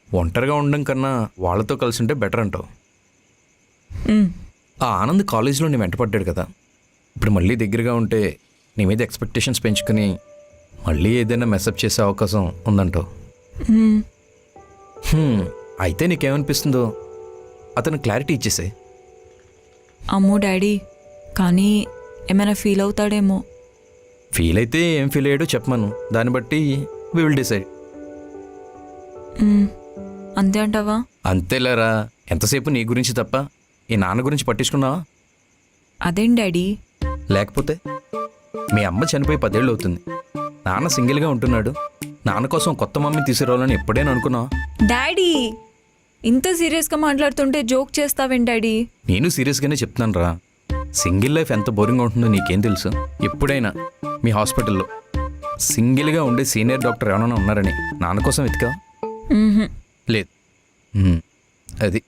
ఒంటరిగా ఉండడం కన్నా వాళ్ళతో కలిసి ఉంటే బెటర్ అంటావు. మ్, ఆ ఆనంద్ కాలేజీలో నీ వెంటపడ్డాడు కదా, ఇప్పుడు మళ్ళీ దగ్గరగా ఉంటే నీ మీద ఎక్స్పెక్టేషన్స్ పెంచుకుని మళ్ళీ ఏదైనా మెసప్ చేసే అవకాశం ఉందంటావు. మ్, అయితే నీకేమనిపిస్తుందో అతను క్లారిటీ ఇచ్చేసే. అమ్మో డాడీ, కానీ ఏమైనా ఫీల్ అవుతాడేమో. ఫీల్ అయితే ఏం ఫీల్ అయ్యాడో చెప్పమను, దాన్ని బట్టి వి విల్ డిసైడ్. మ్, అంతే అంటావా? అంతేలేరా, ఎంతసేపు నీ గురించి తప్ప ఈ నాన్న గురించి పట్టించుకున్నావా? అదేం డాడీ? లేకపోతే మీ అమ్మ చనిపోయి 10 ఏళ్ళు అవుతుంది, నాన్న సింగిల్గా ఉంటున్నాడు, నాన్న కోసం కొత్త మమ్మీని తీసుకురావాలని ఎప్పుడైనా అనుకున్నావా? డాడీ, ఇంత సీరియస్గా మాట్లాడుతుంటే జోక్ చేస్తావేం డాడీ? నేను సీరియస్గానే చెప్తున్నాను రా. సింగిల్ లైఫ్ ఎంత బోరింగ్ ఉంటుందో నీకేం తెలుసు? ఎప్పుడైనా మీ హాస్పిటల్లో సింగిల్గా ఉండే సీనియర్ డాక్టర్ ఎవరైనా ఉన్నారని నాన్న కోసం వెతికా? మ్హూ. లేదు. అది